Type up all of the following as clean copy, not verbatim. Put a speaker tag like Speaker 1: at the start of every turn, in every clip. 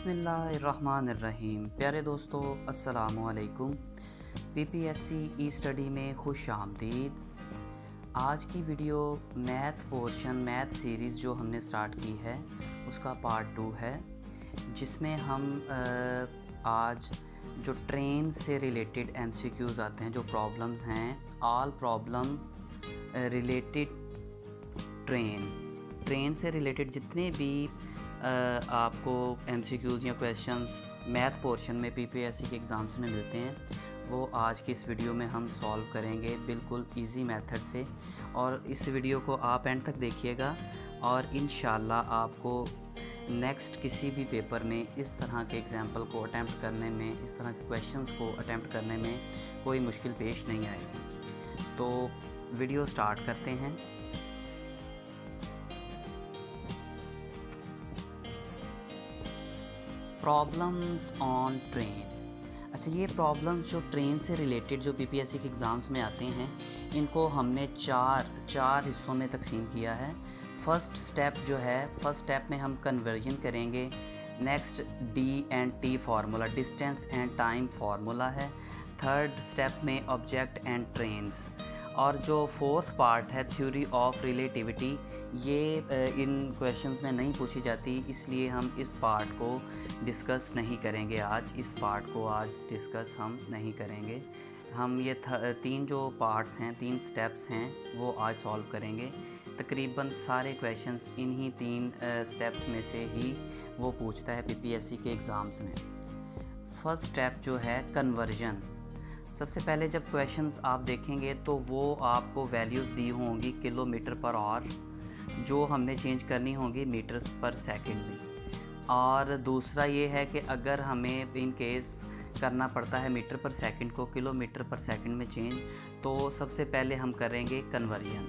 Speaker 1: बिस्मिल्लाहिर्रहमानिर्रहीम। प्यारे दोस्तों, अस्सलामुअलैकुम। पीपीएससी ई स्टडी में खुश आमदीद। आज की video math portion, math series जो हमने स्टार्ट की है उसका पार्ट 2 है, जिसमें हम आज जो ट्रेन से रिलेटेड एमसीक्यूज़ आते हैं, जो प्रॉब्लम्स हैं, ऑल प्रॉब्लम रिलेटेड ट्रेन से रिलेटेड जितने भी आपको एमसीक्यूज़ या क्वेश्चंस मैथ पोर्शन में पीपीएससी के एग्ज़ाम्स में मिलते हैं, वो आज की इस वीडियो में हम सॉल्व करेंगे बिल्कुल इजी मेथड से। और इस वीडियो को आप एंड तक देखिएगा और इंशाल्लाह आपको नेक्स्ट किसी भी पेपर में इस तरह के एग्जाम्पल को अटैम्प्ट करने में, इस तरह के क्वेश्चंस को अटैम्प्ट करने में कोई मुश्किल पेश नहीं आएगी। तो वीडियो स्टार्ट करते हैं। Problems on train. अच्छा, ये प्रॉब्लम्स जो ट्रेन से रिलेटेड जो पीपीएससी के एग्ज़ाम्स में आते हैं, इनको हमने चार हिस्सों में तकसीम किया है। फर्स्ट स्टेप में हम कन्वर्जन करेंगे। Next D and T formula, distance and time formula है। थर्ड स्टेप में ऑब्जेक्ट एंड ट्रेन्स। और जो फोर्थ पार्ट है थ्योरी ऑफ रिलेटिविटी, ये इन क्वेश्चंस में नहीं पूछी जाती, इसलिए हम इस पार्ट को डिस्कस नहीं करेंगे आज। डिस्कस हम नहीं करेंगे। हम ये तीन जो पार्ट्स हैं, तीन स्टेप्स हैं, वो आज सॉल्व करेंगे। तकरीबन सारे क्वेश्चंस इन्हीं तीन स्टेप्स में से ही वो पूछता है पीपीएससी के एग्ज़ाम्स में। फर्स्ट स्टेप जो है कन्वर्जन। सबसे पहले जब क्वेश्चंस आप देखेंगे तो वो आपको वैल्यूज़ दी होंगी किलोमीटर पर आवर, जो हमने चेंज करनी होंगी मीटर्स पर सेकंड में। और दूसरा ये है कि अगर हमें इन केस करना पड़ता है मीटर पर सेकंड को किलोमीटर पर सेकंड में चेंज, तो सबसे पहले हम करेंगे कन्वर्जन।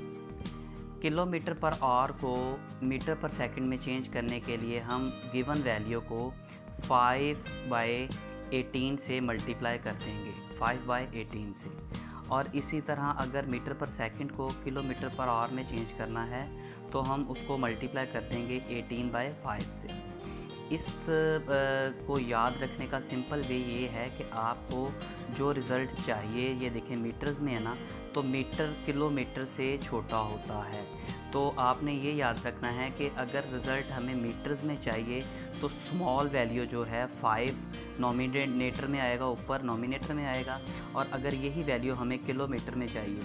Speaker 1: किलोमीटर पर आवर को मीटर पर सेकंड में चेंज करने के लिए हम गिवन वैल्यू को 5/18 से मल्टीप्लाई कर देंगे, 5/18 से। और इसी तरह अगर मीटर पर सेकंड को किलोमीटर पर आवर में चेंज करना है तो हम उसको मल्टीप्लाई कर देंगे 18/5 से। इस को याद रखने का सिंपल वे ये है कि आपको जो रिज़ल्ट चाहिए, ये देखें मीटर्स में है ना, तो मीटर किलोमीटर से छोटा होता है। तो आपने ये याद रखना है कि अगर रिज़ल्ट हमें मीटर्स में चाहिए तो स्मॉल वैल्यू जो है 5 नोमिनेटर में आएगा, ऊपर नोमिनेटर में आएगा। और अगर यही वैल्यू हमें किलोमीटर में चाहिए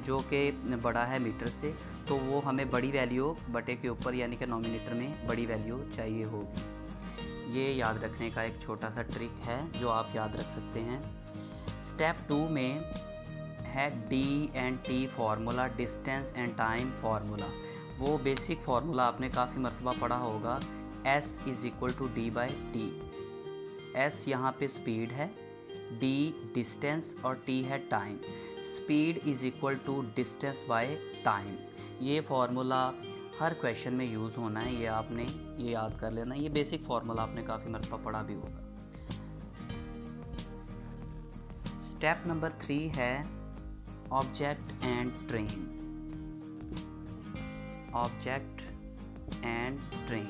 Speaker 1: जो कि बड़ा है मीटर से, तो वो हमें बड़ी वैल्यू बटे के ऊपर यानी कि नोमिनेटर में बड़ी वैल्यू चाहिए होगी। ये याद रखने का एक छोटा सा ट्रिक है जो आप याद रख सकते हैं। स्टेप 2 में है D and T formula, distance and time formula. वो बेसिक फार्मूला आपने काफ़ी मरतबा पढ़ा होगा, S = D/T। S यहाँ पे स्पीड है, D डिस्टेंस और T है time. Speed = distance by time. ये फार्मूला हर क्वेश्चन में यूज़ होना है, ये आपने ये याद कर लेना। ये बेसिक फार्मूला आपने काफ़ी मरतबा पढ़ा भी होगा। स्टेप नंबर 3 है object and train. Object and train.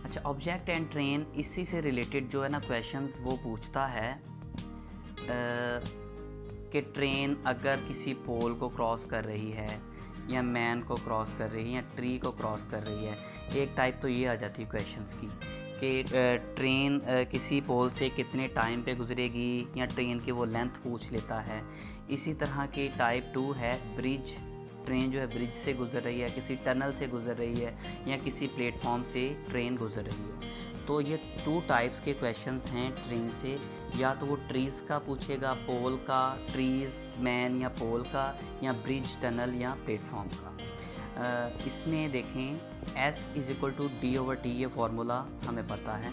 Speaker 1: अच्छा, ऑब्जेक्ट एंड ट्रेन इसी से रिलेटेड जो है ना क्वेश्चंस वो पूछता है कि ट्रेन अगर किसी पोल को क्रॉस कर रही है, या मैन को क्रॉस कर रही है, या ट्री को क्रॉस कर रही है। एक टाइप तो ये आ जाती है क्वेश्चंस की कि ट्रेन किसी पोल से कितने टाइम पे गुजरेगी, या ट्रेन की वो लेंथ पूछ लेता है। इसी तरह की टाइप 2 है ब्रिज। ट्रेन जो है ब्रिज से गुजर रही है, किसी टनल से गुजर रही है, या किसी प्लेटफॉर्म से ट्रेन गुजर रही है। तो ये 2 टाइप्स के क्वेश्चंस हैं ट्रेन से। या तो वो ट्रीज़ का पूछेगा, पोल का, ट्रीज़, मैन या पोल का, या ब्रिज, टनल या प्लेटफॉर्म का। इसमें देखें S = D/T, ये फार्मूला हमें पता है।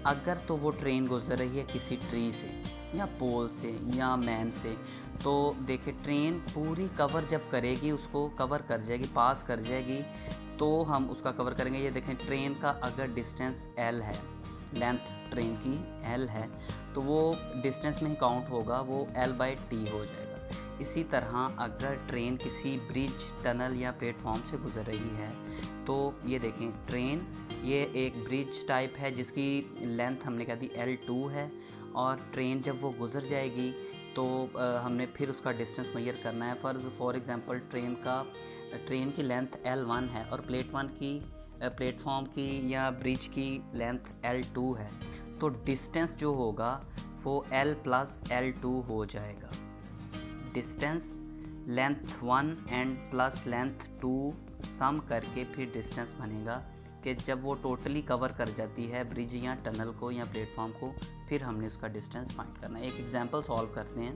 Speaker 1: अगर तो वो ट्रेन गुजर रही है किसी ट्री से, या पोल से, या मैन से, तो देखिए ट्रेन पूरी कवर जब करेगी, उसको कवर कर जाएगी, पास कर जाएगी, तो हम उसका कवर करेंगे। ये देखें ट्रेन का अगर डिस्टेंस L है, लेंथ ट्रेन की L है, तो वो डिस्टेंस में ही काउंट होगा, वो L/T हो जाएगा। इसी तरह अगर ट्रेन किसी ब्रिज, टनल या प्लेटफॉर्म से गुजर रही है, तो ये देखें ट्रेन ये एक ब्रिज टाइप है जिसकी लेंथ हमने कह दी L2 है, और ट्रेन जब वो गुज़र जाएगी तो हमने फिर उसका डिस्टेंस मेजर करना है। फॉर एग्ज़ाम्पल ट्रेन की लेंथ L1 है और प्लेटफॉर्म की या ब्रिज की लेंथ L2 है, तो डिस्टेंस जो होगा वो L प्लस L2 हो जाएगा। Distance length 1 and plus length 2 सम करके फिर डिस्टेंस बनेगा कि जब वो टोटली कवर कर जाती है ब्रिज या टनल को या प्लेटफॉर्म को, फिर हमने उसका डिस्टेंस फाइंड करना है। एक एग्जांपल सॉल्व करते हैं।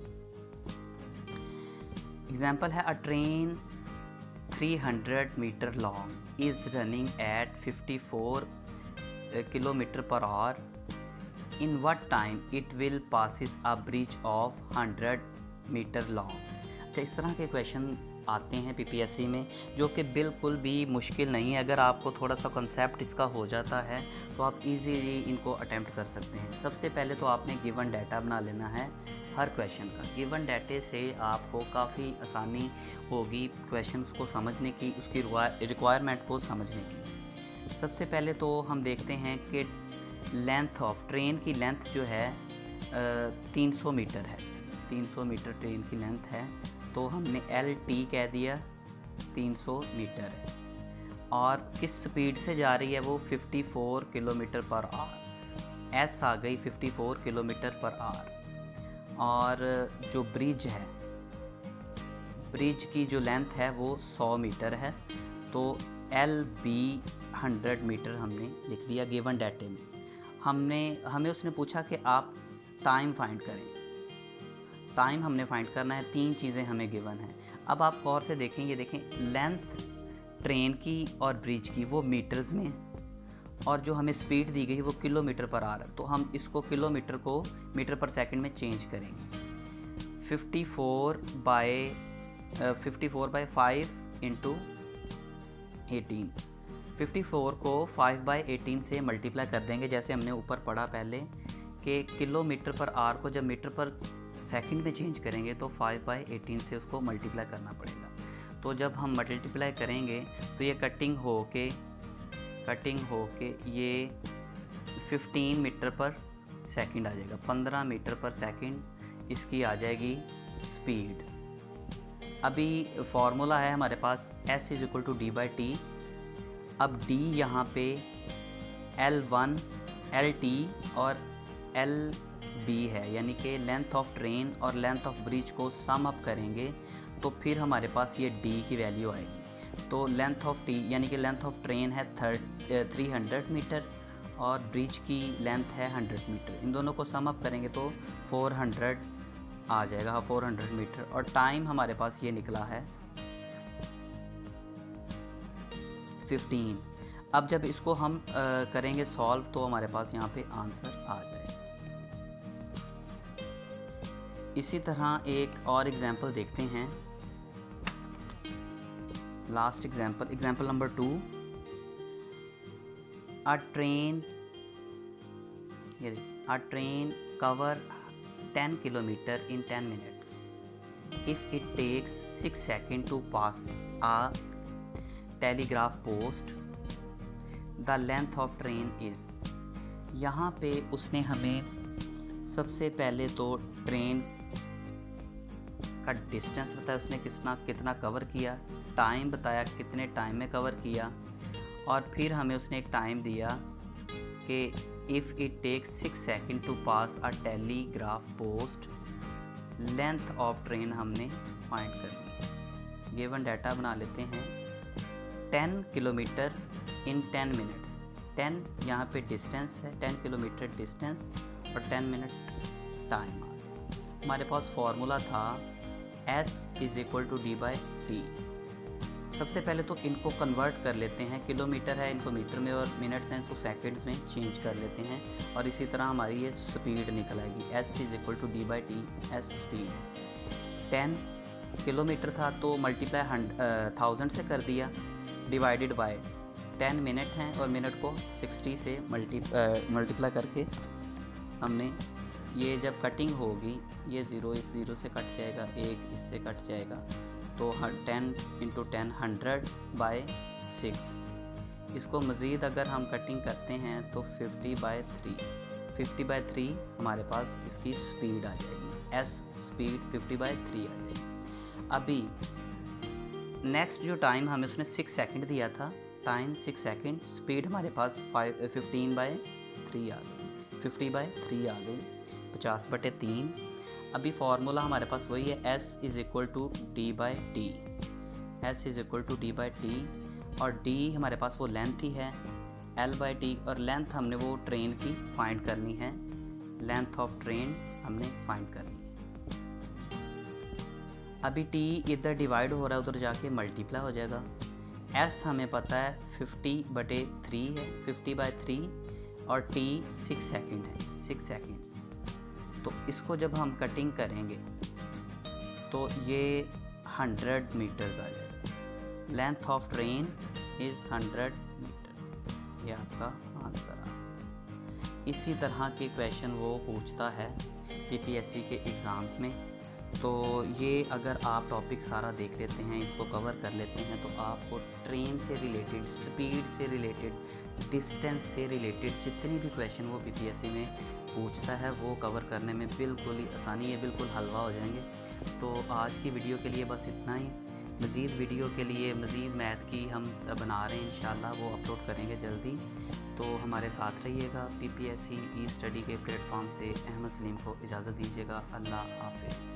Speaker 1: एग्जांपल है, a train 300 metre long is running at 54 kilometre per hour. In what time it will passes a bridge of 100 metre long. अच्छा, इस तरह के क्वेश्चन आते हैं पीपीएससी में, जो कि बिल्कुल भी मुश्किल नहीं है। अगर आपको थोड़ा सा कंसेप्ट इसका हो जाता है तो आप इजीली इनको अटेम्प्ट कर सकते हैं। सबसे पहले तो आपने गिवन डाटा बना लेना है हर क्वेश्चन का। गिवन डाटे से आपको काफ़ी आसानी होगी क्वेश्चंस को समझने की, उसकी रिक्वायरमेंट को समझने की। सबसे पहले तो हम देखते हैं कि लेंथ ऑफ ट्रेन की लेंथ जो है 300 मीटर है। 300 मीटर ट्रेन की लेंथ है, तो हमने LT कह दिया, 300 मीटर है, और किस स्पीड से जा रही है वो 54 किलोमीटर पर आवर। S आ गई 54 किलोमीटर पर आवर। और जो ब्रिज है, ब्रिज की जो लेंथ है वो 100 मीटर है, तो LB 100 मीटर हमने लिख दिया गिवन डाटे में। हमें उसने पूछा कि आप टाइम फाइंड करें। टाइम हमने फाइंड करना है। 3 चीज़ें हमें गिवन हैं। अब आप गौर से देखें, ये देखें, लेंथ ट्रेन की और ब्रिज की वो मीटर्स में, और जो हमें स्पीड दी गई है वो किलोमीटर पर आवर है। तो हम इसको किलोमीटर को मीटर पर सेकंड में चेंज करेंगे। 54 बाई 5 इंटू 18। 54 को 5/18 से मल्टीप्लाई कर देंगे, जैसे हमने ऊपर पढ़ा पहले कि किलोमीटर पर आवर को जब मीटर पर सेकंड में चेंज करेंगे तो 5/18 से उसको मल्टीप्लाई करना पड़ेगा। तो जब हम मल्टीप्लाई करेंगे तो ये कटिंग हो के ये 15 मीटर पर सेकंड आ जाएगा। 15 मीटर पर सेकंड इसकी आ जाएगी स्पीड। अभी फॉर्मूला है हमारे पास S = D/T। अब D यहाँ पे L1 LT और LB है, यानी कि लेंथ ऑफ ट्रेन और लेंथ ऑफ ब्रिज को सम अप करेंगे तो फिर हमारे पास ये D की वैल्यू आएगी। तो लेंथ ऑफ T यानी कि लेंथ ऑफ ट्रेन है 300 मीटर और ब्रिज की लेंथ है 100 मीटर। इन दोनों को सम अप करेंगे तो 400 आ जाएगा, 400 मीटर। और टाइम हमारे पास ये निकला है 15। अब जब इसको हम करेंगे सॉल्व तो हमारे पास यहाँ पे आंसर आ जाएगा। इसी तरह एक और एग्जांपल देखते हैं। Last example number 2। A train cover 10 kilometre in 10 minutes. If it takes 6 seconds to pass a telegraph post, the length of train is। यहाँ पे उसने हमें सबसे पहले तो ट्रेन का डिस्टेंस बताया, उसने कितना कवर किया, टाइम बताया कितने टाइम में कवर किया, और फिर हमें उसने एक टाइम दिया कि if it takes 6 second to pass a telegraph post, length of train हमने फाइंड कर ली। गिवन डाटा बना लेते हैं। 10 किलोमीटर इन 10 मिनट्स। 10 यहाँ पे डिस्टेंस है, 10 किलोमीटर डिस्टेंस और 10 मिनट टाइम आ गया। हमारे पास फॉर्मूला था S = D/T। सबसे पहले तो इनको कन्वर्ट कर लेते हैं। किलोमीटर है, इनको मीटर में, और मिनट्स हैं इसको सेकंड्स में चेंज कर लेते हैं, और इसी तरह हमारी ये स्पीड निकल आएगी। S = D/T। S speed 10 kilometre था तो मल्टीप्लाई 1000 से कर दिया, डिवाइडेड बाय 10 मिनट हैं और मिनट को 60 से मल्टीप्लाई करके हमने ये जब कटिंग होगी ये 0 इस 0 से कट जाएगा, 1 इससे कट जाएगा, तो 10 × 10 100/6। इसको मज़ीद अगर हम कटिंग करते हैं तो 50/3 हमारे पास इसकी स्पीड आ जाएगी। एस स्पीड 50/3 आ जाएगी। अभी नेक्स्ट जो टाइम हमें उसने 6 सेकंड दिया था, टाइम 6 सेकंड, स्पीड हमारे पास 15/3 आ गई, 50/3 आ गई, 50/3। अभी फार्मूला हमारे पास वही है, S = D/T, S = D/T, और D हमारे पास वो लेंथ ही है, L/T, और लेंथ हमने वो ट्रेन की फाइंड करनी है, लेंथ ऑफ ट्रेन हमने फाइंड करनी है। अभी T इधर डिवाइड हो रहा है, उधर जाके मल्टीप्लाई हो जाएगा। S हमें पता है 50/3 है, 50/3, और T 6 सेकंड है, 6 सेकंड्स। तो इसको जब हम कटिंग करेंगे तो ये 100 मीटर्स आ जाएगा। Length of train is 100 metre, ये आपका आंसर आ गया। इसी तरह के क्वेश्चन वो पूछता है PPSC के एग्ज़ाम्स में। तो ये अगर आप टॉपिक सारा देख लेते हैं, इसको कवर कर लेते हैं, तो आपको ट्रेन से रिलेटेड, स्पीड से रिलेटेड, डिस्टेंस से रिलेटेड जितनी भी क्वेश्चन वो PPSC में पूछता है वो कवर करने में बिल्कुल ही आसानी है, बिल्कुल हलवा हो जाएंगे। तो आज की वीडियो के लिए बस इतना ही। मज़ीद वीडियो के लिए, मज़ीद मैथ की हम बना रहे हैं, इंशाल्लाह वो अपलोड करेंगे जल्दी। तो हमारे साथ रहिएगा। PPSC ई स्टडी के प्लेटफॉर्म से अहमद सलीम को इजाज़त दीजिएगा। अल्लाह हाफ़िज़।